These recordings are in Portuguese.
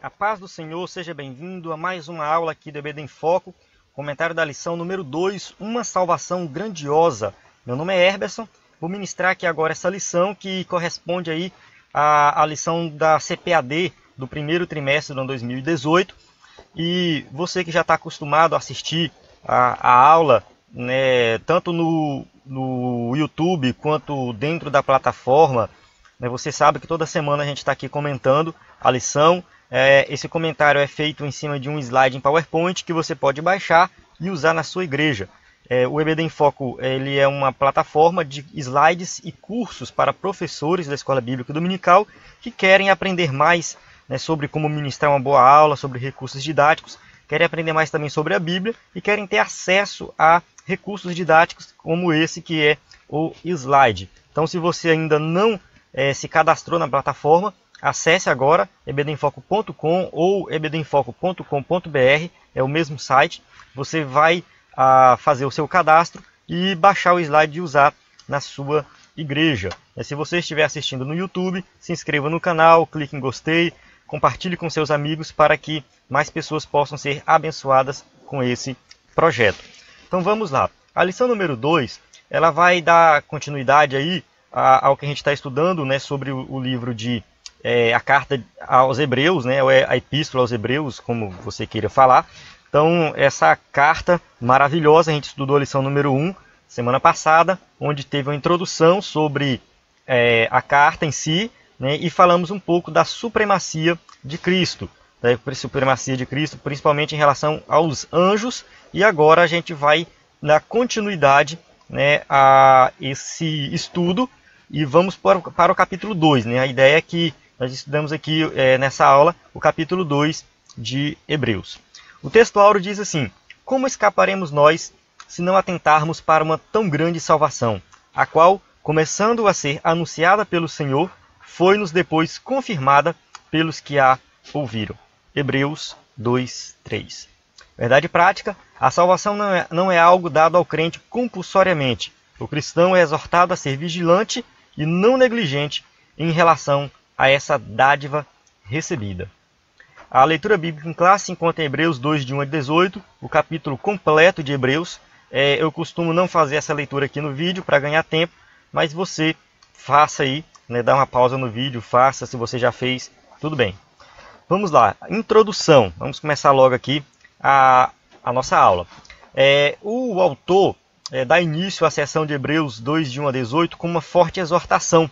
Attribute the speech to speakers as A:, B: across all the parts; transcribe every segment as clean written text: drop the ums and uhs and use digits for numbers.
A: A paz do Senhor, seja bem-vindo a mais uma aula aqui do EBD em Foco, comentário da lição número 2, uma salvação grandiosa. Meu nome é Herberson, vou ministrar aqui agora essa lição que corresponde aí à lição da CPAD do primeiro trimestre do ano 2018. E você que já está acostumado a assistir a aula, né, tanto no YouTube quanto dentro da plataforma, né, você sabe que toda semana a gente está aqui comentando a lição. Esse comentário é feito em cima de um slide em PowerPoint que você pode baixar e usar na sua igreja. O EBD em Foco ele é uma plataforma de slides e cursos para professores da Escola Bíblica Dominical que querem aprender mais, né, sobre como ministrar uma boa aula, sobre recursos didáticos, querem aprender mais também sobre a Bíblia e querem ter acesso a recursos didáticos como esse que é o slide. Então, se você ainda não se cadastrou na plataforma, acesse agora ebdenfoco.com ou ebdenfoco.com.br, é o mesmo site. Você vai fazer o seu cadastro e baixar o slide e usar na sua igreja. Se você estiver assistindo no YouTube, se inscreva no canal, clique em gostei, compartilhe com seus amigos para que mais pessoas possam ser abençoadas com esse projeto. Então vamos lá. A lição número 2, ela vai dar continuidade aí ao que a gente está estudando, né, sobre o livro de a carta aos Hebreus, né, ou a Epístola aos Hebreus, como você queira falar. Então, essa carta maravilhosa, a gente estudou a lição número 1, semana passada, onde teve uma introdução sobre a carta em si, né, e falamos um pouco da supremacia de Cristo, da supremacia de Cristo, principalmente em relação aos anjos, e agora a gente vai dar continuidade, né, a esse estudo, e vamos para o capítulo 2. Né? A ideia é que nós estudamos aqui nessa aula o capítulo 2 de Hebreus. O texto áureo diz assim: como escaparemos nós se não atentarmos para uma tão grande salvação, a qual, começando a ser anunciada pelo Senhor, foi-nos depois confirmada pelos que a ouviram. Hebreus 2, 3. Verdade prática, a salvação não é algo dado ao crente compulsoriamente. O cristão é exortado a ser vigilante e não negligente em relação a essa dádiva recebida. A leitura bíblica em classe se encontra em Hebreus 2, de 1 a 18, o capítulo completo de Hebreus. Eu costumo não fazer essa leitura aqui no vídeo para ganhar tempo, mas você faça aí, né, dá uma pausa no vídeo, faça, se você já fez, tudo bem. Vamos lá, introdução, vamos começar logo aqui a nossa aula. O autor dá início à seção de Hebreus 2, de 1 a 18, com uma forte exortação.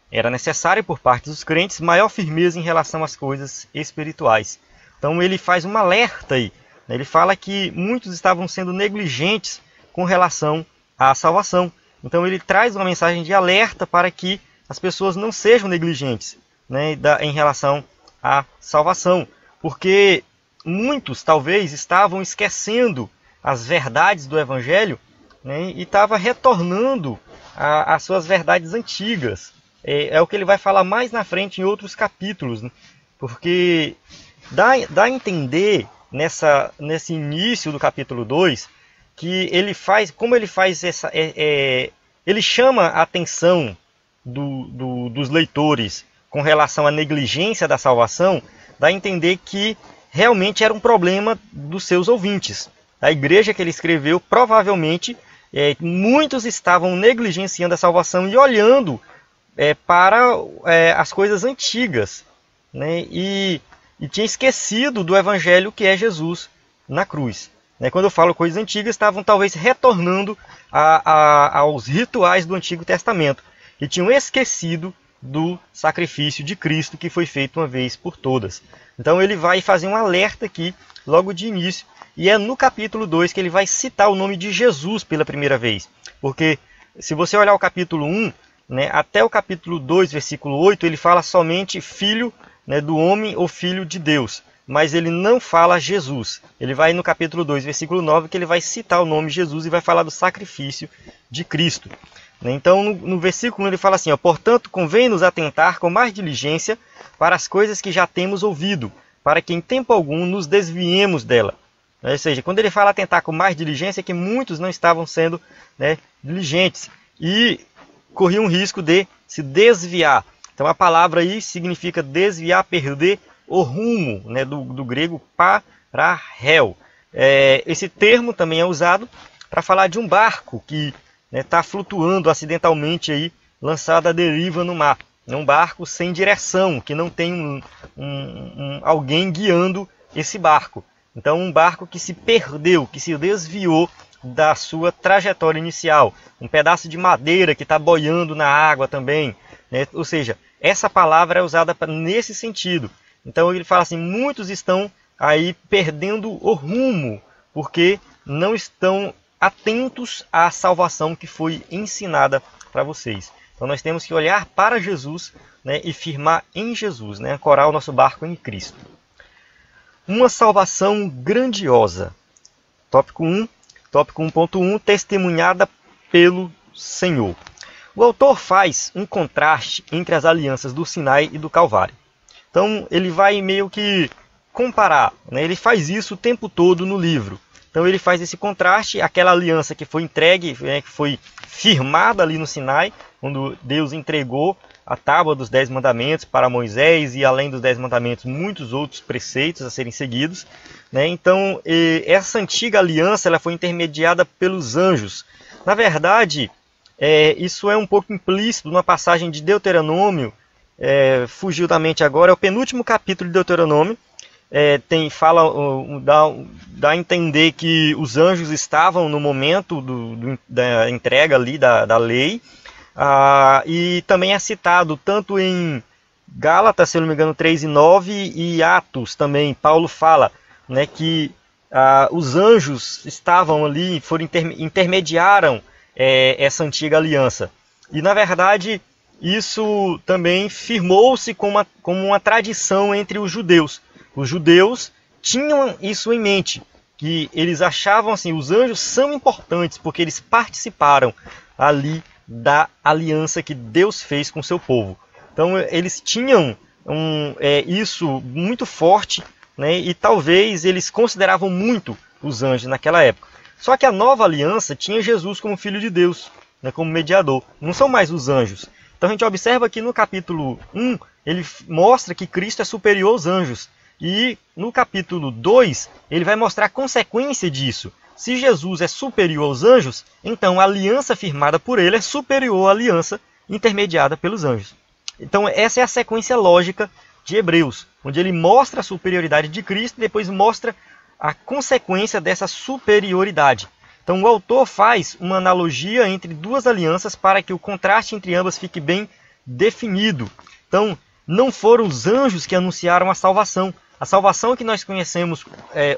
A: Era necessário, por parte dos crentes, maior firmeza em relação às coisas espirituais. Então ele faz um alerta aí. Né? Ele fala que muitos estavam sendo negligentes com relação à salvação. Então ele traz uma mensagem de alerta para que as pessoas não sejam negligentes, né, em relação à salvação. Porque muitos talvez estavam esquecendo as verdades do Evangelho, né, e estavam retornando às suas verdades antigas. É o que ele vai falar mais na frente em outros capítulos, né? Porque dá a entender nesse início do capítulo 2 que ele faz, como ele faz ele chama a atenção dos leitores com relação à negligência da salvação, dá a entender que realmente era um problema dos seus ouvintes. A igreja que ele escreveu, provavelmente, muitos estavam negligenciando a salvação e olhando para as coisas antigas, né? E tinha esquecido do Evangelho que é Jesus na cruz. Né? Quando eu falo coisas antigas, estavam talvez retornando aos rituais do Antigo Testamento, e tinham esquecido do sacrifício de Cristo que foi feito uma vez por todas. Então ele vai fazer um alerta aqui, logo de início, e é no capítulo 2 que ele vai citar o nome de Jesus pela primeira vez. Porque se você olhar o capítulo 1, né, até o capítulo 2, versículo 8, ele fala somente filho, né, do homem ou filho de Deus. Mas ele não fala Jesus. Ele vai no capítulo 2, versículo 9, que ele vai citar o nome Jesus e vai falar do sacrifício de Cristo. Então, no versículo 1 ele fala assim: portanto, convém-nos atentar com mais diligência para as coisas que já temos ouvido, para que em tempo algum nos desviemos dela. Ou seja, quando ele fala atentar com mais diligência, é que muitos não estavam sendo, né, diligentes e corriam um risco de se desviar. Então a palavra aí significa desviar, perder o rumo, né, do grego parahel. Esse termo também é usado para falar de um barco que está flutuando acidentalmente, aí, lançado à deriva no mar. É um barco sem direção, que não tem alguém guiando esse barco. Então, um barco que se perdeu, que se desviou da sua trajetória inicial. Um pedaço de madeira que está boiando na água também. Né? Ou seja, essa palavra é usada nesse sentido. Então, ele fala assim, muitos estão aí perdendo o rumo, porque não estão atentos à salvação que foi ensinada para vocês. Então, nós temos que olhar para Jesus, né, e firmar em Jesus, né, ancorar o nosso barco em Cristo. Uma salvação grandiosa. Tópico 1, tópico 1.1, testemunhada pelo Senhor. O autor faz um contraste entre as alianças do Sinai e do Calvário. Então, ele vai meio que comparar, né? Ele faz isso o tempo todo no livro. Então, ele faz esse contraste, aquela aliança que foi entregue, né, que foi firmada ali no Sinai, quando Deus entregou a tábua dos 10 mandamentos para Moisés, e além dos 10 mandamentos, muitos outros preceitos a serem seguidos. Né? Então, essa antiga aliança ela foi intermediada pelos anjos. Na verdade, isso é um pouco implícito numa passagem de Deuteronômio, fugiu da mente agora, é o penúltimo capítulo de Deuteronômio. Dá a entender que os anjos estavam no momento da entrega ali da lei. E também é citado tanto em Gálatas, se eu não me engano, 3:9, e Atos também. Paulo fala, né, que os anjos estavam ali, intermediaram essa antiga aliança. E na verdade isso também firmou-se como uma tradição entre os judeus. Os judeus tinham isso em mente, que eles achavam assim, os anjos são importantes porque eles participaram ali da aliança que Deus fez com o seu povo. Então eles tinham isso muito forte, né, e talvez eles consideravam muito os anjos naquela época. Só que a nova aliança tinha Jesus como Filho de Deus, né, como mediador. Não são mais os anjos. Então a gente observa que no capítulo 1, ele mostra que Cristo é superior aos anjos. E no capítulo 2, ele vai mostrar a consequência disso. Se Jesus é superior aos anjos, então a aliança firmada por ele é superior à aliança intermediada pelos anjos. Então essa é a sequência lógica de Hebreus, onde ele mostra a superioridade de Cristo e depois mostra a consequência dessa superioridade. Então o autor faz uma analogia entre duas alianças para que o contraste entre ambas fique bem definido. Então não foram os anjos que anunciaram a salvação. A salvação que nós conhecemos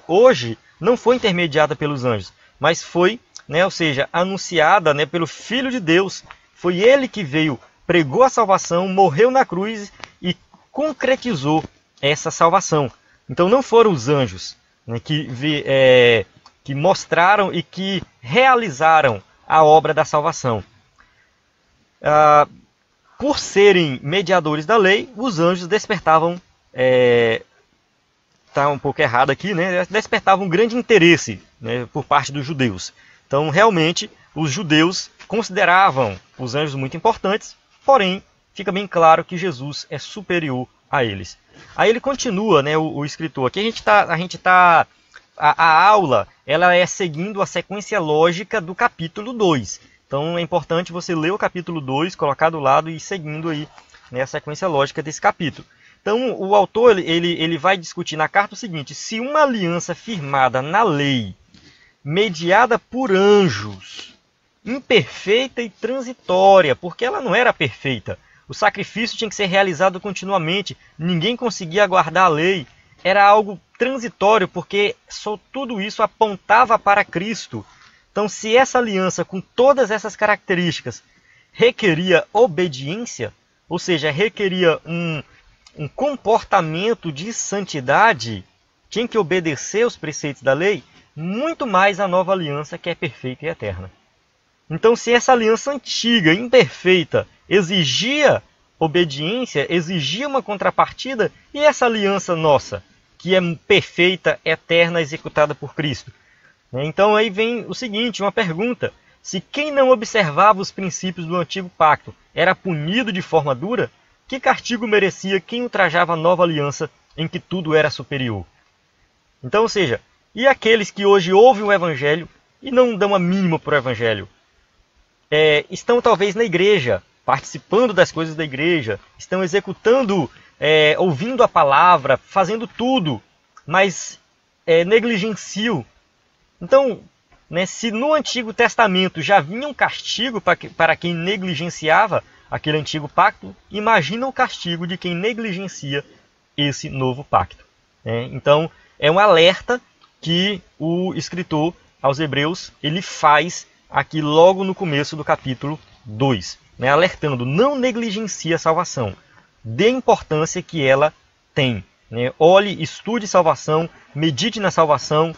A: hoje não foi intermediada pelos anjos, mas foi, né, ou seja, anunciada, né, pelo Filho de Deus. Foi ele que veio, pregou a salvação, morreu na cruz e concretizou essa salvação. Então não foram os anjos, né, que mostraram e que realizaram a obra da salvação. Por serem mediadores da lei, os anjos despertavam... Está um pouco errado aqui, né? Despertavam um grande interesse, né, por parte dos judeus. Então, realmente, os judeus consideravam os anjos muito importantes, porém, fica bem claro que Jesus é superior a eles. Aí ele continua, né, o escritor. Aqui a aula ela é seguindo a sequência lógica do capítulo 2. Então, é importante você ler o capítulo 2, colocar do lado e ir seguindo aí, né, a sequência lógica desse capítulo. Então, o autor ele vai discutir na carta o seguinte: se uma aliança firmada na lei, mediada por anjos, imperfeita e transitória, porque ela não era perfeita, o sacrifício tinha que ser realizado continuamente, ninguém conseguia guardar a lei, era algo transitório, porque só tudo isso apontava para Cristo. Então, se essa aliança com todas essas características requeria obediência, ou seja, requeria um comportamento de santidade, tinha que obedecer os preceitos da lei, muito mais a nova aliança, que é perfeita e eterna. Então, se essa aliança antiga, imperfeita, exigia obediência, exigia uma contrapartida, e essa aliança nossa, que é perfeita, eterna, executada por Cristo? Então aí vem o seguinte, uma pergunta: se quem não observava os princípios do antigo pacto era punido de forma dura, que castigo merecia quem ultrajava a nova aliança em que tudo era superior. Então, ou seja, e aqueles que hoje ouvem o Evangelho e não dão a mínima para o Evangelho? Estão talvez na igreja, participando das coisas da igreja, estão executando, ouvindo a palavra, fazendo tudo, mas negligenciam. Então, né, se no Antigo Testamento já vinha um castigo para quem negligenciava aquele antigo pacto, imagina o castigo de quem negligencia esse novo pacto. Então, é um alerta que o escritor aos Hebreus ele faz aqui logo no começo do capítulo 2, né, alertando, não negligencie a salvação, dê a importância que ela tem. Né? Olhe, estude salvação, medite na salvação.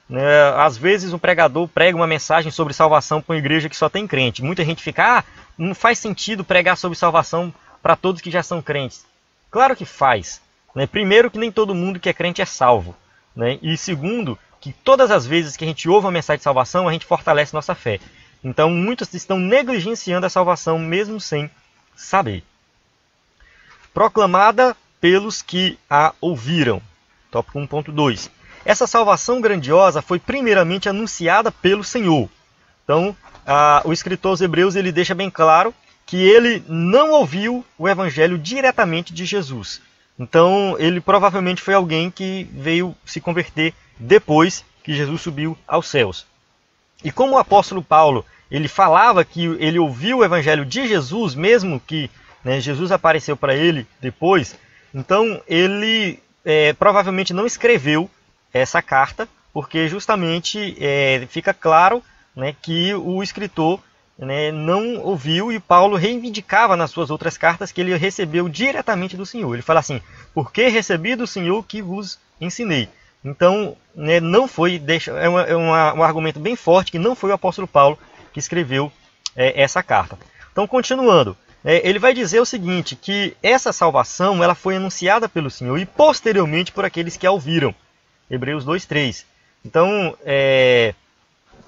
A: Né? Às vezes um pregador prega uma mensagem sobre salvação para uma igreja que só tem crente. Muita gente fica, não faz sentido pregar sobre salvação para todos que já são crentes. Claro que faz. Né? Primeiro que nem todo mundo que é crente é salvo. Né? E segundo, que todas as vezes que a gente ouve uma mensagem de salvação, a gente fortalece nossa fé. Então muitos estão negligenciando a salvação mesmo sem saber. Proclamada pelos que a ouviram. Tópico 1.2. Essa salvação grandiosa foi primeiramente anunciada pelo Senhor. Então, o escritor aos Hebreus ele deixa bem claro que ele não ouviu o evangelho diretamente de Jesus. Então, ele provavelmente foi alguém que veio se converter depois que Jesus subiu aos céus. E como o apóstolo Paulo ele falava que ele ouviu o evangelho de Jesus, mesmo que Jesus apareceu para ele depois, então ele provavelmente não escreveu essa carta, porque justamente fica claro, né, que o escritor, né, não ouviu, e Paulo reivindicava nas suas outras cartas que ele recebeu diretamente do Senhor. Ele fala assim, porque recebi do Senhor que vos ensinei. Então, né, não foi, um argumento bem forte, que não foi o apóstolo Paulo que escreveu essa carta. Então, continuando, ele vai dizer o seguinte, que essa salvação ela foi anunciada pelo Senhor e posteriormente por aqueles que a ouviram. Hebreus 2:3. Então,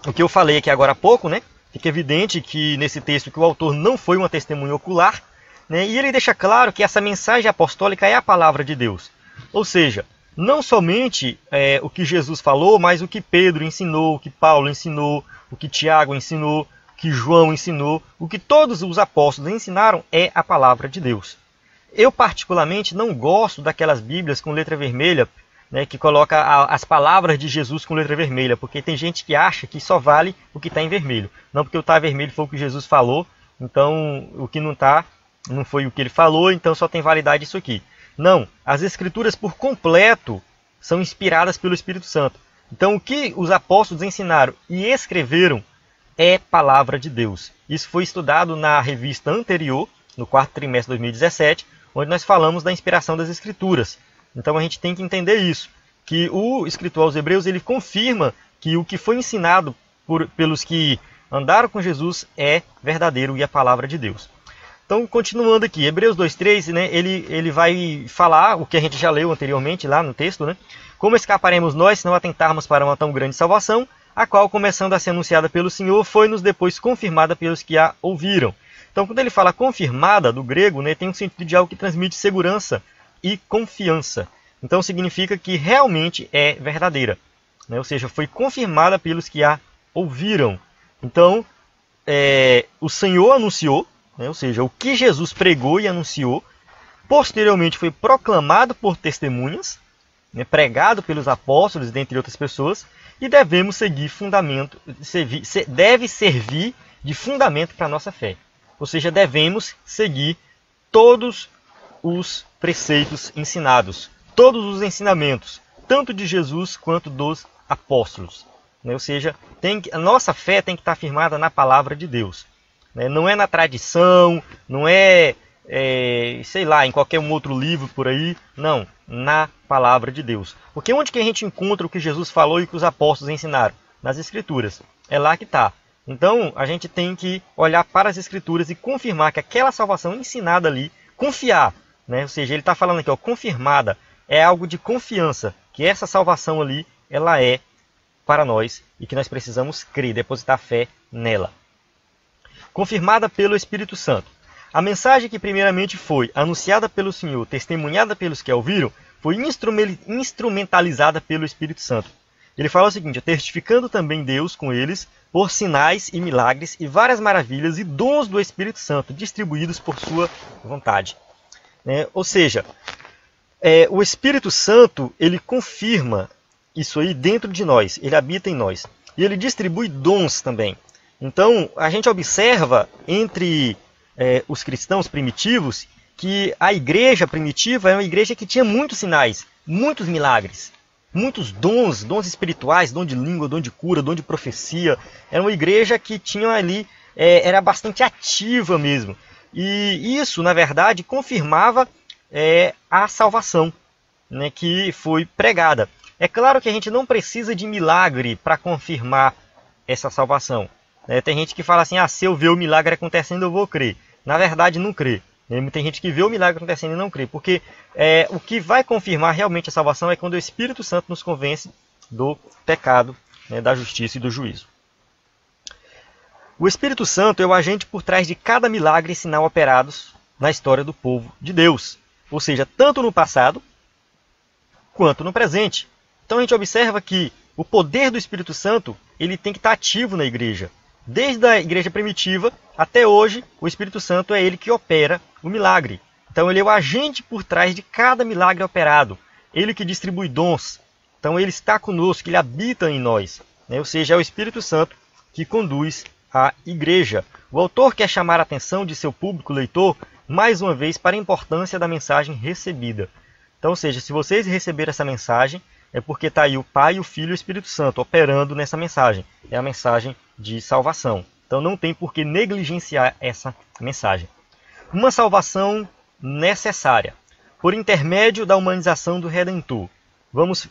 A: o que eu falei aqui agora há pouco, né, fica evidente que nesse texto que o autor não foi uma testemunha ocular, né, e ele deixa claro que essa mensagem apostólica é a palavra de Deus. Ou seja, não somente o que Jesus falou, mas o que Pedro ensinou, o que Paulo ensinou, o que Tiago ensinou, o que João ensinou, o que todos os apóstolos ensinaram é a palavra de Deus. Eu particularmente não gosto daquelas bíblias com letra vermelha, né, que coloca as palavras de Jesus com letra vermelha, porque tem gente que acha que só vale o que está em vermelho. Não porque o está vermelho foi o que Jesus falou, então o que não está não foi o que ele falou, então só tem validade isso aqui. Não, as escrituras por completo são inspiradas pelo Espírito Santo. Então o que os apóstolos ensinaram e escreveram é palavra de Deus. Isso foi estudado na revista anterior, no quarto trimestre de 2017, onde nós falamos da inspiração das escrituras. Então a gente tem que entender isso, que o escritor aos Hebreus ele confirma que o que foi ensinado pelos que andaram com Jesus é verdadeiro e a palavra de Deus. Então, continuando aqui, Hebreus 2:3, né, ele vai falar o que a gente já leu anteriormente lá no texto, né? Como escaparemos nós se não atentarmos para uma tão grande salvação, a qual, começando a ser anunciada pelo Senhor, foi-nos depois confirmada pelos que a ouviram. Então, quando ele fala confirmada, do grego, né, tem um sentido de algo que transmite segurança e confiança. Então, significa que realmente é verdadeira, né? Ou seja, foi confirmada pelos que a ouviram. Então, o Senhor anunciou, ou seja, o que Jesus pregou e anunciou, posteriormente foi proclamado por testemunhas, né, pregado pelos apóstolos, dentre outras pessoas, e devemos deve servir de fundamento para a nossa fé. Ou seja, devemos seguir todos os preceitos ensinados, todos os ensinamentos, tanto de Jesus quanto dos apóstolos. Ou seja, a nossa fé tem que estar firmada na palavra de Deus. Não é na tradição, não sei lá, em qualquer outro livro por aí. Não, na palavra de Deus. Porque onde que a gente encontra o que Jesus falou e o que os apóstolos ensinaram? Nas Escrituras. É lá que está. Então, a gente tem que olhar para as Escrituras e confirmar que aquela salvação ensinada ali, confiar. Ou seja, ele está falando aqui, confirmada, é algo de confiança, que essa salvação ali, ela é para nós e que nós precisamos crer, depositar fé nela. Confirmada pelo Espírito Santo. A mensagem que primeiramente foi anunciada pelo Senhor, testemunhada pelos que a ouviram, foi instrumentalizada pelo Espírito Santo. Ele fala o seguinte: testificando também Deus com eles por sinais e milagres e várias maravilhas e dons do Espírito Santo distribuídos por sua vontade. Ou seja, o Espírito Santo, ele confirma isso aí dentro de nós, ele habita em nós. E ele distribui dons também. Então, a gente observa entre os cristãos primitivos que a igreja primitiva é uma igreja que tinha muitos sinais, muitos milagres, muitos dons espirituais, dom de língua, dom de cura, dom de profecia. Era uma igreja que tinha ali, era bastante ativa mesmo. E isso, na verdade, confirmava a salvação, né, que foi pregada. É claro que a gente não precisa de milagre para confirmar essa salvação. Tem gente que fala assim: se eu ver o milagre acontecendo, eu vou crer. Na verdade, não crê. Tem gente que vê o milagre acontecendo e não crê. Porque o que vai confirmar realmente a salvação é quando o Espírito Santo nos convence do pecado, da justiça e do juízo. O Espírito Santo é o agente por trás de cada milagre e sinal operados na história do povo de Deus. Ou seja, tanto no passado quanto no presente. Então a gente observa que o poder do Espírito Santo, ele tem que estar ativo na igreja. Desde a igreja primitiva até hoje, o Espírito Santo é ele que opera o milagre. Então ele é o agente por trás de cada milagre operado. Ele que distribui dons. Então ele está conosco, ele habita em nós. Ou seja, é o Espírito Santo que conduz a igreja. O autor quer chamar a atenção de seu público leitor, mais uma vez, para a importância da mensagem recebida. Então, ou seja, se vocês receberam essa mensagem, é porque está aí o Pai, o Filho e o Espírito Santo operando nessa mensagem. É a mensagem de salvação. Então não tem por que negligenciar essa mensagem. Uma salvação necessária, por intermédio da humanização do Redentor. Vamos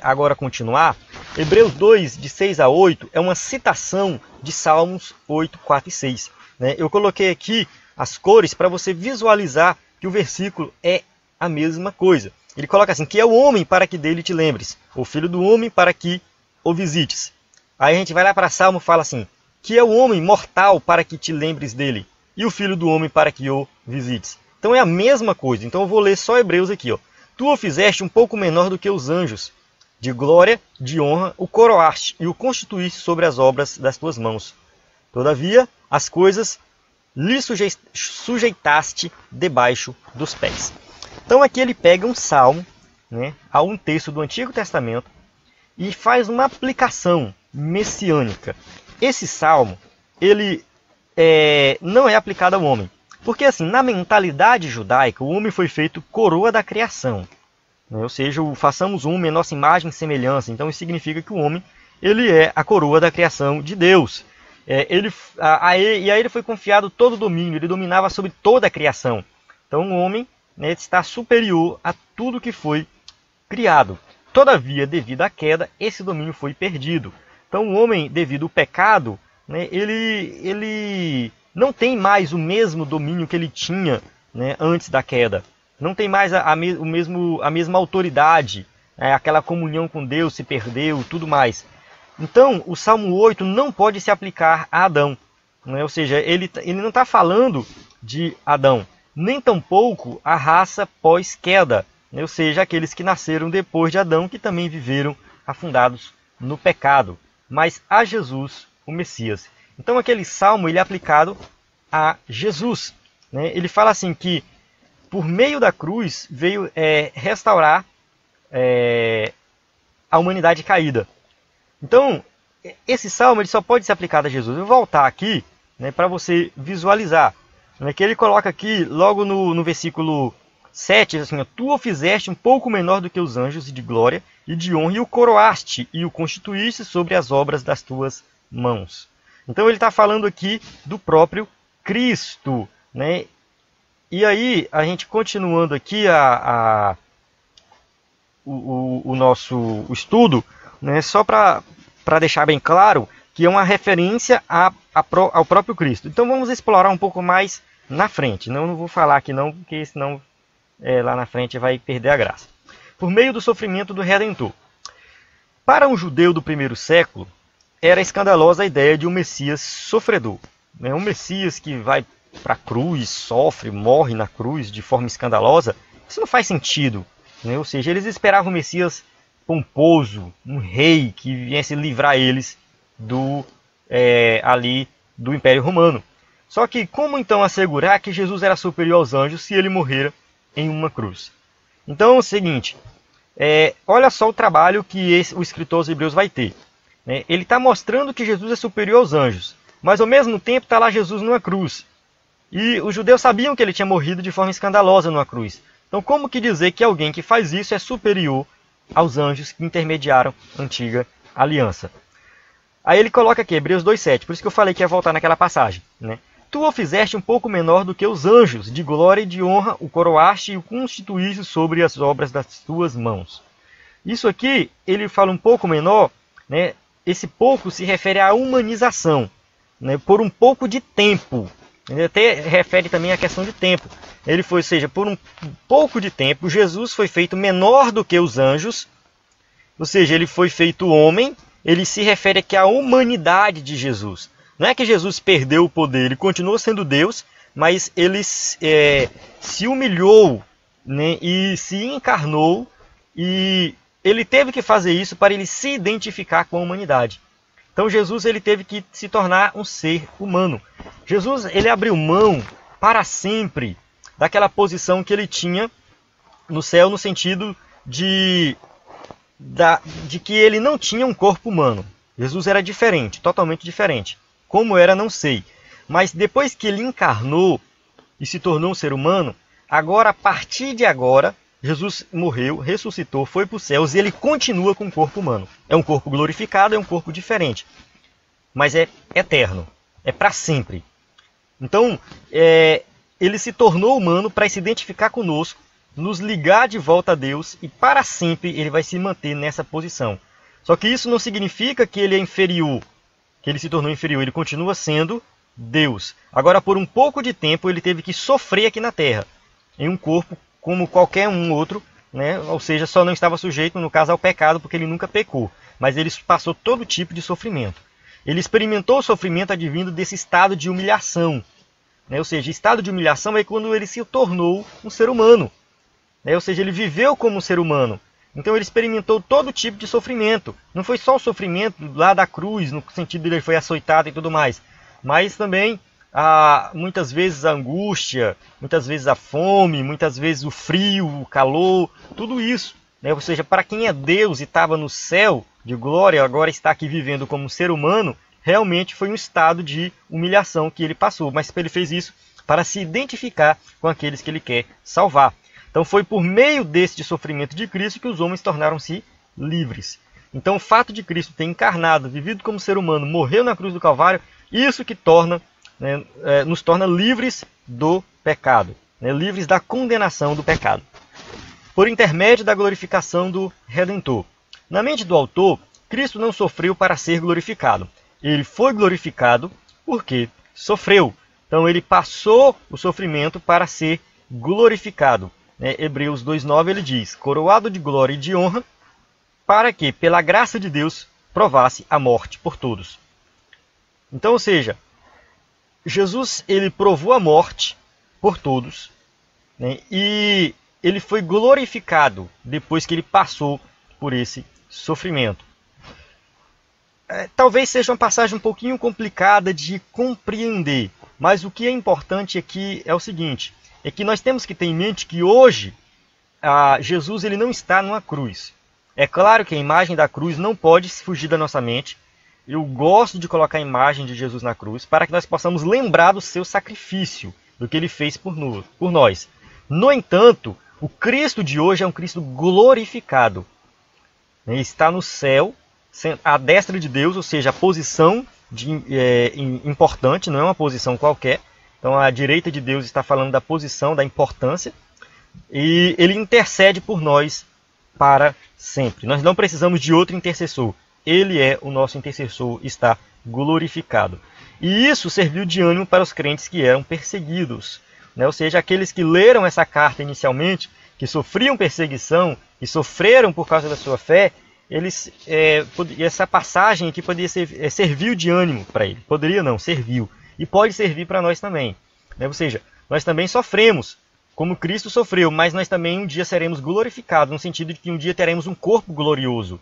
A: agora continuar. Hebreus 2, de 6 a 8, é uma citação de Salmos 8, 4 e 6. Eu coloquei aqui as cores para você visualizar que o versículo é a mesma coisa. Ele coloca assim: que é o homem para que dele te lembres, o filho do homem para que o visites. Aí a gente vai lá para Salmo e fala assim: que é o homem mortal para que te lembres dele, e o filho do homem para que o visites. Então é a mesma coisa. Então eu vou ler só Hebreus aqui. Tu o fizeste um pouco menor do que os anjos, de glória, de honra, o coroaste e o constituíste sobre as obras das tuas mãos. Todavia, as coisas lhe sujeitaste debaixo dos pés. Então aqui ele pega um salmo, a um texto do Antigo Testamento, e faz uma aplicação messiânica. Esse salmo, ele não é aplicado ao homem. Porque assim, na mentalidade judaica, o homem foi feito coroa da criação. Ou seja, façamos um homem a nossa imagem e semelhança. Então isso significa que o homem, ele é a coroa da criação de Deus. E aí ele foi confiado todo o domínio, ele dominava sobre toda a criação. Então o homem está superior a tudo que foi criado. Todavia, devido à queda, esse domínio foi perdido. Então o homem, devido ao pecado, ele não tem mais o mesmo domínio que ele tinha antes da queda. Não tem mais a mesma autoridade. Aquela comunhão com Deus se perdeu, tudo mais. Então, o Salmo 8 não pode se aplicar a Adão. Ou seja, ele não está falando de Adão, nem tampouco a raça pós-queda. Ou seja, aqueles que nasceram depois de Adão, que também viveram afundados no pecado. Mas a Jesus, o Messias. Então aquele salmo ele é aplicado a Jesus. Ele fala assim que por meio da cruz veio restaurar a humanidade caída. Então esse salmo ele só pode ser aplicado a Jesus. Eu vou voltar aqui para você visualizar. Que ele coloca aqui logo no versículo 7, assim: tu o fizeste um pouco menor do que os anjos, de glória e de honra, e o coroaste e o constituíste sobre as obras das tuas mãos. Então ele está falando aqui do próprio Cristo. E aí, a gente continuando aqui o nosso estudo, só para deixar bem claro que é uma referência ao próprio Cristo. Então vamos explorar um pouco mais na frente. Não vou falar aqui não, porque senão lá na frente vai perder a graça. Por meio do sofrimento do Redentor. Para um judeu do primeiro século, era escandalosa a ideia de um Messias sofredor. Um Messias que vai para a cruz, sofre, morre na cruz de forma escandalosa. Isso não faz sentido. né? Ou seja, eles esperavam o Messias pomposo, um rei que viesse livrar eles do Império Romano. Só que como então assegurar que Jesus era superior aos anjos se ele morrera em uma cruz? Então é o seguinte, olha só o trabalho que o escritor aos Hebreus vai ter, né? Ele está mostrando que Jesus é superior aos anjos, mas ao mesmo tempo está lá Jesus numa cruz. E os judeus sabiam que ele tinha morrido de forma escandalosa numa cruz. Então como que dizer que alguém que faz isso é superior aos anjos que intermediaram a antiga aliança? Aí ele coloca aqui, Hebreus 2,7, por isso que eu falei que ia voltar naquela passagem, né? Tu o fizeste um pouco menor do que os anjos, de glória e de honra o coroaste e o constituíste sobre as obras das tuas mãos. Isso aqui, ele fala um pouco menor, né? Esse pouco se refere à humanização, né? Por um pouco de tempo. Ele até refere também à questão de tempo. Ele foi, ou seja, por um pouco de tempo, Jesus foi feito menor do que os anjos, ou seja, ele foi feito homem. Ele se refere aqui à humanidade de Jesus. Não é que Jesus perdeu o poder, ele continuou sendo Deus, mas ele se humilhou, né, e se encarnou, e ele teve que fazer isso para ele se identificar com a humanidade. Então Jesus ele teve que se tornar um ser humano. Jesus ele abriu mão para sempre daquela posição que ele tinha no céu, no sentido de que ele não tinha um corpo humano. Jesus era diferente, totalmente diferente. Como era, não sei. Mas depois que ele encarnou e se tornou um ser humano, agora, a partir de agora, Jesus morreu, ressuscitou, foi para os céus e ele continua com um corpo humano. É um corpo glorificado, é um corpo diferente. Mas é eterno, é para sempre. Então, ele se tornou humano para se identificar conosco, nos ligar de volta a Deus e para sempre ele vai se manter nessa posição. Só que isso não significa que ele é inferior, que ele se tornou inferior, ele continua sendo Deus. Agora, por um pouco de tempo, ele teve que sofrer aqui na Terra, em um corpo como qualquer um outro, né? Ou seja, só não estava sujeito, no caso, ao pecado, porque ele nunca pecou. Mas ele passou todo tipo de sofrimento. Ele experimentou o sofrimento advindo desse estado de humilhação, né? Ou seja, estado de humilhação é quando ele se tornou um ser humano. Ou seja, ele viveu como um ser humano. Então ele experimentou todo tipo de sofrimento. Não foi só o sofrimento lá da cruz, no sentido de ele foi açoitado e tudo mais. Mas também, muitas vezes a angústia, muitas vezes a fome, muitas vezes o frio, o calor, tudo isso. Ou seja, para quem é Deus e estava no céu de glória, agora está aqui vivendo como um ser humano, realmente foi um estado de humilhação que ele passou. Mas ele fez isso para se identificar com aqueles que ele quer salvar. Então foi por meio desse sofrimento de Cristo que os homens tornaram-se livres. Então o fato de Cristo ter encarnado, vivido como ser humano, morreu na cruz do Calvário, isso que nos torna livres do pecado, livres da condenação do pecado, por intermédio da glorificação do Redentor. Na mente do autor, Cristo não sofreu para ser glorificado. Ele foi glorificado porque sofreu. Então ele passou o sofrimento para ser glorificado. Hebreus 2,9 ele diz, coroado de glória e de honra, para que, pela graça de Deus, provasse a morte por todos. Então, ou seja, Jesus ele provou a morte por todos, né? E ele foi glorificado depois que ele passou por esse sofrimento. Talvez seja uma passagem um pouquinho complicada de compreender, mas o que é importante aqui é o seguinte, é que nós temos que ter em mente que hoje Jesus ele não está numa cruz. É claro que a imagem da cruz não pode fugir da nossa mente. Eu gosto de colocar a imagem de Jesus na cruz para que nós possamos lembrar do seu sacrifício, do que ele fez por nós. No entanto, o Cristo de hoje é um Cristo glorificado. Ele está no céu, à destra de Deus, ou seja, a posição importante, não é uma posição qualquer. Então a direita de Deus está falando da posição, da importância, e ele intercede por nós para sempre. Nós não precisamos de outro intercessor. Ele é o nosso intercessor, está glorificado. E isso serviu de ânimo para os crentes que eram perseguidos. Ou seja, aqueles que leram essa carta inicialmente, que sofriam perseguição e sofreram por causa da sua fé, essa passagem aqui serviu de ânimo para ele. Poderia não, serviu. E pode servir para nós também. Ou seja, nós também sofremos como Cristo sofreu, mas nós também um dia seremos glorificados, no sentido de que um dia teremos um corpo glorioso.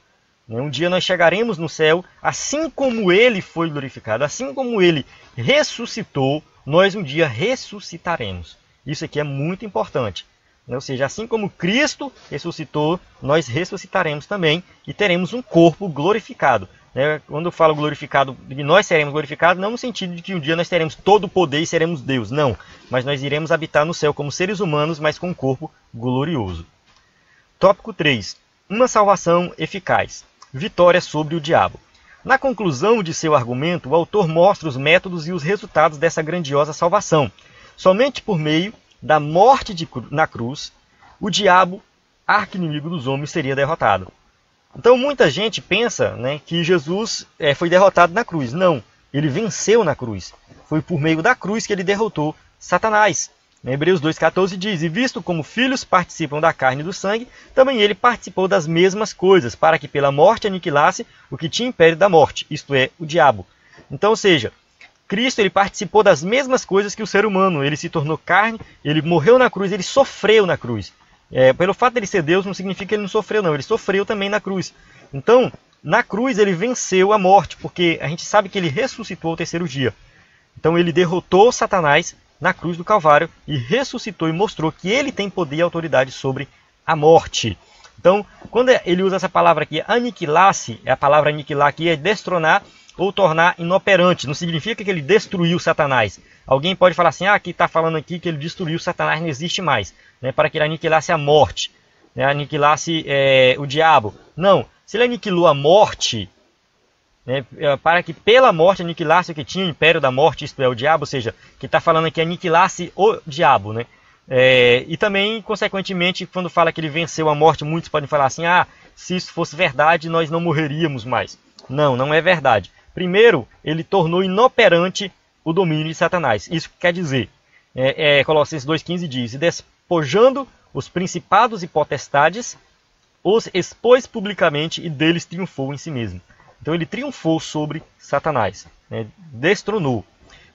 A: Um dia nós chegaremos no céu, assim como Ele foi glorificado, assim como Ele ressuscitou, nós um dia ressuscitaremos. Isso aqui é muito importante. Ou seja, assim como Cristo ressuscitou, nós ressuscitaremos também e teremos um corpo glorificado. Quando eu falo glorificado, nós seremos glorificados, não no sentido de que um dia nós teremos todo o poder e seremos Deus, não. Mas nós iremos habitar no céu como seres humanos, mas com um corpo glorioso. Tópico 3. Uma salvação eficaz. Vitória sobre o diabo. Na conclusão de seu argumento, o autor mostra os métodos e os resultados dessa grandiosa salvação. Somente por meio da morte na cruz, o diabo, arqui-inimigo dos homens, seria derrotado. Então muita gente pensa, que Jesus foi derrotado na cruz. Não, ele venceu na cruz. Foi por meio da cruz que ele derrotou Satanás. Hebreus 2,14 diz: E visto como filhos participam da carne e do sangue, também ele participou das mesmas coisas, para que pela morte aniquilasse o que tinha império da morte, isto é, o diabo. Então, ou seja, Cristo ele participou das mesmas coisas que o ser humano. Ele se tornou carne, ele morreu na cruz, ele sofreu na cruz. Pelo fato de ele ser Deus, não significa que ele não sofreu, não. Ele sofreu também na cruz. Então, na cruz ele venceu a morte, porque a gente sabe que ele ressuscitou ao terceiro dia. Então ele derrotou Satanás na cruz do Calvário e ressuscitou e mostrou que ele tem poder e autoridade sobre a morte. Então, quando ele usa essa palavra aqui, aniquilasse, a palavra aniquilar aqui é destronar ou tornar inoperante. Não significa que ele destruiu Satanás. Alguém pode falar assim, aqui está falando aqui que ele destruiu Satanás, não existe mais. Para que ele aniquilasse a morte, aniquilasse o diabo. Não, se ele aniquilou a morte, para que pela morte aniquilasse o que tinha o império da morte, isto é, o diabo, ou seja, que está falando aqui aniquilasse o diabo. E também, consequentemente, quando fala que ele venceu a morte, muitos podem falar assim, se isso fosse verdade, nós não morreríamos mais. Não, não é verdade. Primeiro, ele tornou inoperante o domínio de Satanás. Isso quer dizer, Colossenses 2,15 diz, e despojando os principados e potestades, os expôs publicamente e deles triunfou em si mesmo. Então ele triunfou sobre Satanás, destronou.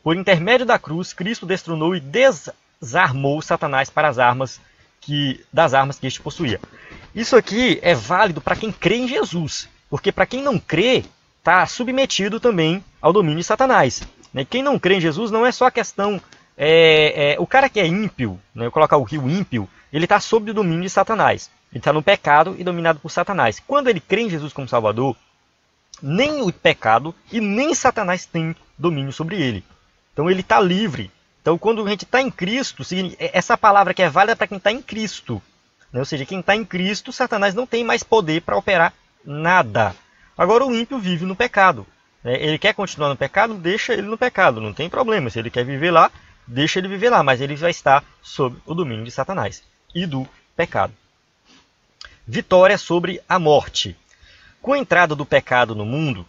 A: Por intermédio da cruz, Cristo destronou e desarmou Satanás para das armas que este possuía. Isso aqui é válido para quem crê em Jesus, porque para quem não crê, está submetido também ao domínio de Satanás. Quem não crê em Jesus não é só a questão... o cara que é ímpio, eu colocar o ímpio, ele está sob o domínio de Satanás. Ele está no pecado e dominado por Satanás. Quando ele crê em Jesus como Salvador, nem o pecado e nem Satanás tem domínio sobre ele. Então ele está livre. Então quando a gente está em Cristo, essa palavra que é válida para quem está em Cristo. Ou seja, quem está em Cristo, Satanás não tem mais poder para operar nada. Agora o ímpio vive no pecado. Ele quer continuar no pecado, deixa ele no pecado, não tem problema. Se ele quer viver lá, deixa ele viver lá, mas ele vai estar sob o domínio de Satanás e do pecado. Vitória sobre a morte. Com a entrada do pecado no mundo,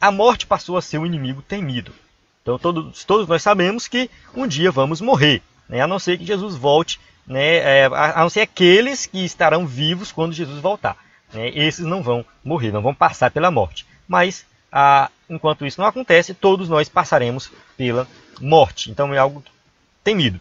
A: a morte passou a ser um inimigo temido. Então todos nós sabemos que um dia vamos morrer, a não ser que Jesus volte, a não ser aqueles que estarão vivos quando Jesus voltar. Esses não vão morrer, não vão passar pela morte. Mas, enquanto isso não acontece, todos nós passaremos pela morte. Então é algo temido.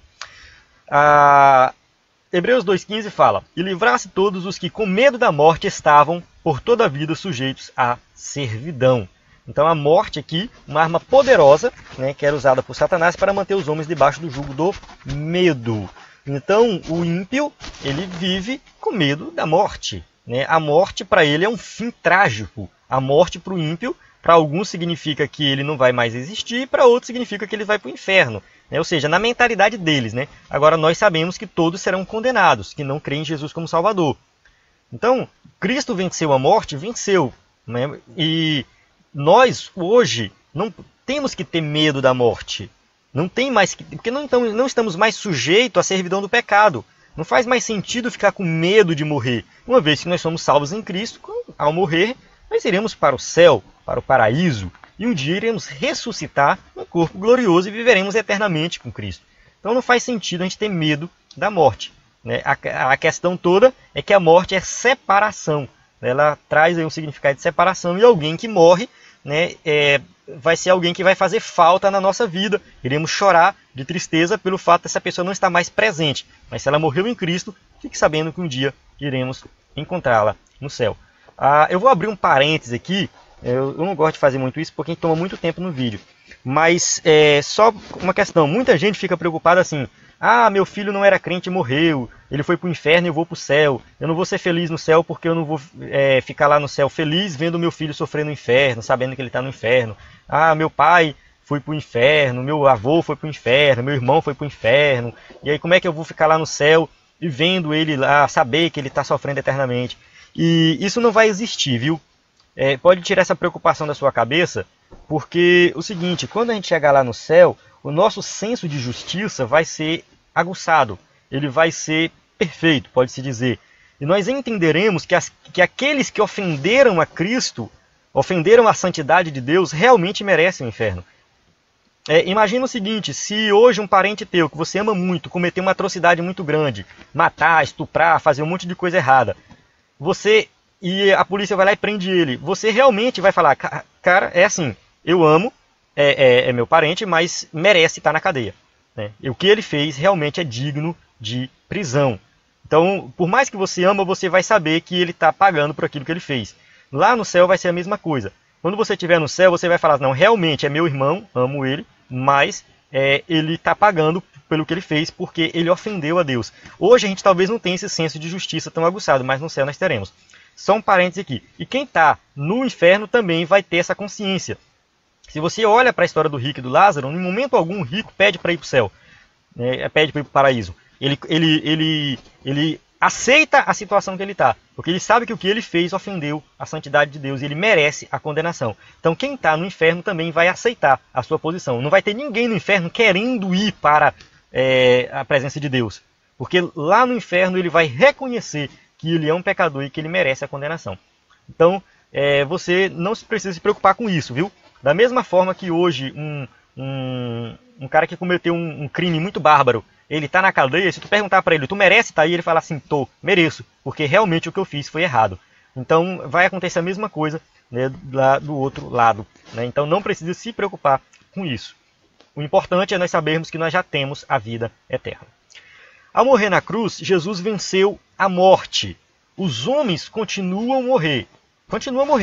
A: Hebreus 2,15 fala, e livrasse todos os que com medo da morte estavam por toda a vida sujeitos à servidão. Então a morte aqui, uma arma poderosa, que era usada por Satanás para manter os homens debaixo do jugo do medo. Então o ímpio, ele vive com medo da morte. A morte para ele é um fim trágico. A morte para o ímpio, para alguns significa que ele não vai mais existir, para outros significa que ele vai para o inferno. Ou seja, na mentalidade deles. Agora nós sabemos que todos serão condenados, que não creem em Jesus como Salvador. Então, Cristo venceu a morte, venceu. E nós, hoje, não temos que ter medo da morte. Não tem mais porque não estamos mais sujeitos à servidão do pecado. Não faz mais sentido ficar com medo de morrer. Uma vez que nós somos salvos em Cristo, ao morrer, nós iremos para o céu, para o paraíso. E um dia iremos ressuscitar um corpo glorioso e viveremos eternamente com Cristo. Então não faz sentido a gente ter medo da morte. A questão toda é que a morte é separação. Ela traz aí um significado de separação e alguém que morre vai ser alguém que vai fazer falta na nossa vida. Iremos chorar de tristeza pelo fato dessa pessoa não estar mais presente. Mas se ela morreu em Cristo, fique sabendo que um dia iremos encontrá-la no céu. Eu vou abrir um parênteses aqui. Eu não gosto de fazer muito isso porque toma muito tempo no vídeo. Mas só uma questão. Muita gente fica preocupada assim. Meu filho não era crente e morreu. Ele foi para o inferno e eu vou para o céu. Eu não vou ser feliz no céu porque eu não vou ficar lá no céu feliz vendo meu filho sofrer no inferno, sabendo que ele está no inferno. Meu pai foi para o inferno, meu avô foi para o inferno, meu irmão foi para o inferno. E aí como é que eu vou ficar lá no céu e vendo ele lá, saber que ele está sofrendo eternamente? E isso não vai existir, viu? Pode tirar essa preocupação da sua cabeça, porque o seguinte, quando a gente chegar lá no céu, o nosso senso de justiça vai ser aguçado, ele vai ser perfeito, pode-se dizer. E nós entenderemos que aqueles que ofenderam a Cristo, ofenderam a santidade de Deus, realmente merecem o inferno. Imagina o seguinte, se hoje um parente teu, que você ama muito, cometeu uma atrocidade muito grande, matar, estuprar, fazer um monte de coisa errada, e a polícia vai lá e prende ele, você realmente vai falar, cara, é assim, eu amo, é meu parente, mas merece estar na cadeia. Né? E o que ele fez realmente é digno de prisão. Então, por mais que você ama, você vai saber que ele está pagando por aquilo que ele fez. Lá no céu vai ser a mesma coisa. Quando você estiver no céu, você vai falar, não, realmente é meu irmão, amo ele, mas ele está pagando pelo que ele fez, porque ele ofendeu a Deus. Hoje a gente talvez não tenha esse senso de justiça tão aguçado, mas no céu nós teremos. Só um parênteses aqui. E quem está no inferno também vai ter essa consciência. Se você olha para a história do rico e do Lázaro, em momento algum o rico pede para ir para o céu, pede para ir para o paraíso. Ele aceita a situação que ele está, porque ele sabe que o que ele fez ofendeu a santidade de Deus e ele merece a condenação. Então quem está no inferno também vai aceitar a sua posição. Não vai ter ninguém no inferno querendo ir para a presença de Deus, porque lá no inferno ele vai reconhecer que ele é um pecador e que ele merece a condenação. Então você não precisa se preocupar com isso, viu? Da mesma forma que hoje um cara que cometeu um crime muito bárbaro, ele está na cadeia, se tu perguntar para ele, tu merece estar aí? Ele fala assim, mereço, porque realmente o que eu fiz foi errado. Então vai acontecer a mesma coisa, né, lá do outro lado. Né? Então não precisa se preocupar com isso. O importante é nós sabermos que nós já temos a vida eterna. Ao morrer na cruz, Jesus venceu a morte. Os homens continuam a morrer,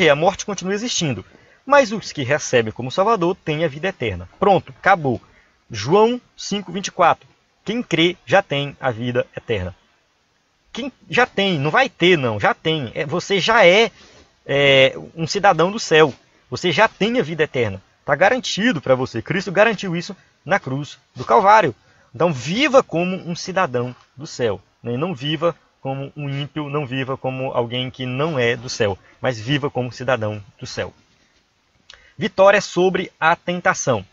A: a morte continua existindo. Mas os que recebem como Salvador têm a vida eterna. Pronto, acabou. João 5,24. Quem crê já tem a vida eterna. Quem já tem, não vai ter não, já tem. Você já é um cidadão do céu. Você já tem a vida eterna. Está garantido para você. Cristo garantiu isso na cruz do Calvário. Então viva como um cidadão do céu. Né? Não viva como um ímpio, não viva como alguém que não é do céu. Mas viva como cidadão do céu. Vitória sobre a tentação.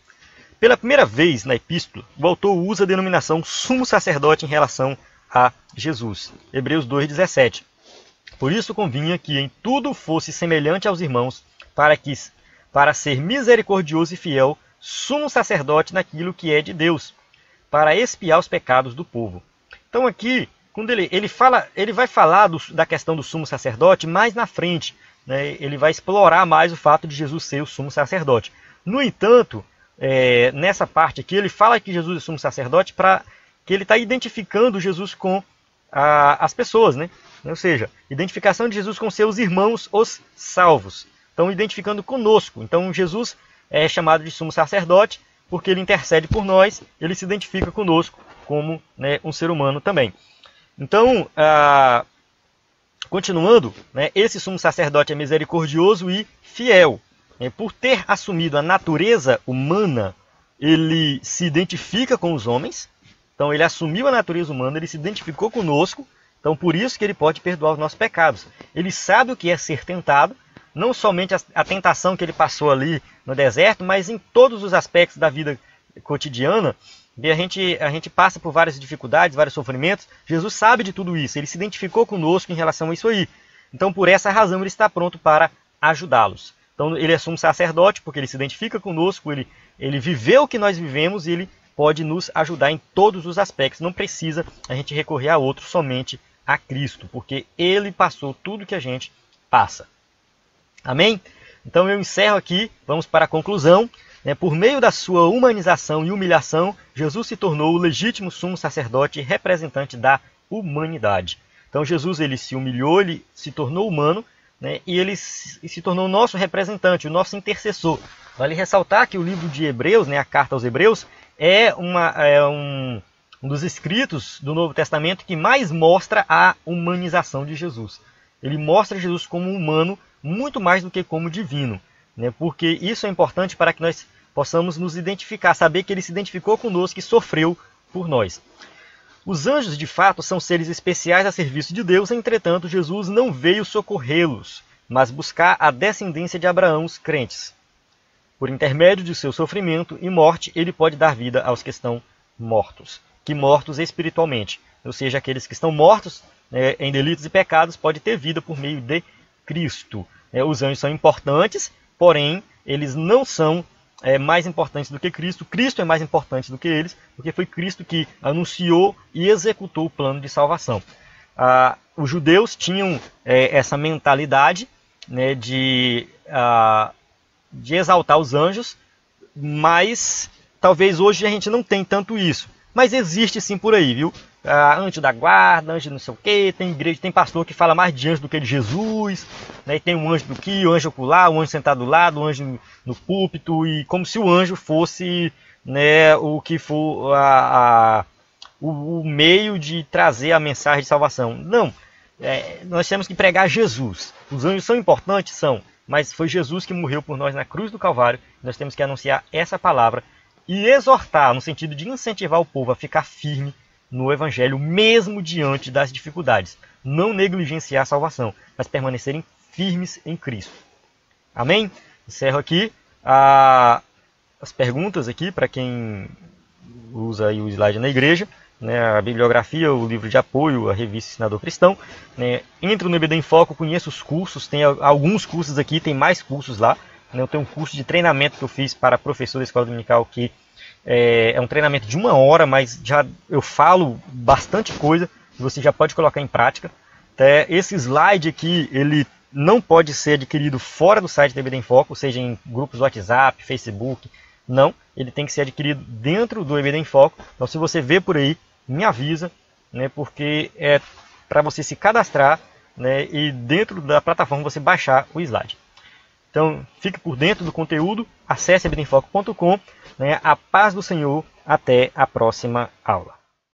A: Pela primeira vez na epístola, o autor usa a denominação sumo sacerdote em relação a Jesus. Hebreus 2,17. Por isso convinha que em tudo fosse semelhante aos irmãos, para ser misericordioso e fiel, sumo sacerdote naquilo que é de Deus, para expiar os pecados do povo. Então aqui, quando ele vai falar da questão do sumo sacerdote mais na frente. Né? Ele vai explorar mais o fato de Jesus ser o sumo sacerdote. No entanto, nessa parte aqui, ele fala que Jesus é sumo sacerdote para que ele está identificando Jesus com as pessoas, né? Ou seja, identificação de Jesus com seus irmãos, os salvos. Então, identificando conosco. Então, Jesus é chamado de sumo sacerdote porque ele intercede por nós, ele se identifica conosco como, né, um ser humano também. Então, continuando, né, esse sumo sacerdote é misericordioso e fiel. Por ter assumido a natureza humana, ele se identifica com os homens. Então ele assumiu a natureza humana, ele se identificou conosco. Então por isso que ele pode perdoar os nossos pecados. Ele sabe o que é ser tentado, não somente a tentação que ele passou ali no deserto, mas em todos os aspectos da vida cotidiana. E a gente passa por várias dificuldades, vários sofrimentos. Jesus sabe de tudo isso, ele se identificou conosco em relação a isso aí. Então por essa razão ele está pronto para ajudá-los. Então ele é sumo sacerdote porque ele se identifica conosco, ele viveu o que nós vivemos e ele pode nos ajudar em todos os aspectos. Não precisa a gente recorrer a outro, somente a Cristo, porque ele passou tudo que a gente passa. Amém? Então eu encerro aqui, vamos para a conclusão. Por meio da sua humanização e humilhação, Jesus se tornou o legítimo sumo sacerdote e representante da humanidade. Então Jesus ele se humilhou, ele se tornou humano, e ele se tornou o nosso representante, o nosso intercessor. Vale ressaltar que o livro de Hebreus, a carta aos Hebreus, é um dos escritos do Novo Testamento que mais mostra a humanização de Jesus. Ele mostra Jesus como humano muito mais do que como divino, porque isso é importante para que nós possamos nos identificar, saber que ele se identificou conosco e sofreu por nós. Os anjos, de fato, são seres especiais a serviço de Deus, entretanto, Jesus não veio socorrê-los, mas buscar a descendência de Abraão, os crentes. Por intermédio de seu sofrimento e morte, ele pode dar vida aos que estão mortos, que mortos espiritualmente, ou seja, aqueles que estão mortos em delitos e pecados, podem ter vida por meio de Cristo. Os anjos são importantes, porém, eles não são mais importantes do que Cristo. Cristo é mais importante do que eles, porque foi Cristo que anunciou e executou o plano de salvação. Os judeus tinham essa mentalidade de exaltar os anjos, mas talvez hoje a gente não tem tanto isso. Mas existe sim por aí, viu? Anjo da guarda, anjo não sei o quê, tem igreja, tem pastor que fala mais de anjo do que de Jesus, e tem um anjo do que, o anjo ocular, o anjo sentado do lado, o anjo no púlpito, e como se o anjo fosse o que for o meio de trazer a mensagem de salvação. Não, nós temos que pregar Jesus. Os anjos são importantes? São, mas foi Jesus que morreu por nós na cruz do Calvário. Nós temos que anunciar essa palavra e exortar, no sentido de incentivar o povo a ficar firme no Evangelho, mesmo diante das dificuldades. Não negligenciar a salvação, mas permanecerem firmes em Cristo. Amém? Encerro aqui as perguntas aqui para quem usa aí o slide na igreja, a bibliografia, o livro de apoio, a revista Ensinador Cristão. Entro no EBD em Foco, conheço os cursos, tem alguns cursos aqui, tem mais cursos lá. Eu tenho um curso de treinamento que eu fiz para professor da escola dominical que é um treinamento de 1 hora, mas já eu falo bastante coisa que você já pode colocar em prática. Esse slide aqui, ele não pode ser adquirido fora do site do EBD em Foco, seja em grupos WhatsApp, Facebook, não. Ele tem que ser adquirido dentro do EBD em Foco. Então, se você vê por aí, me avisa, porque é para você se cadastrar, e dentro da plataforma você baixar o slide. Então, fique por dentro do conteúdo, acesse ebdenfoco.com. A paz do Senhor, até a próxima aula.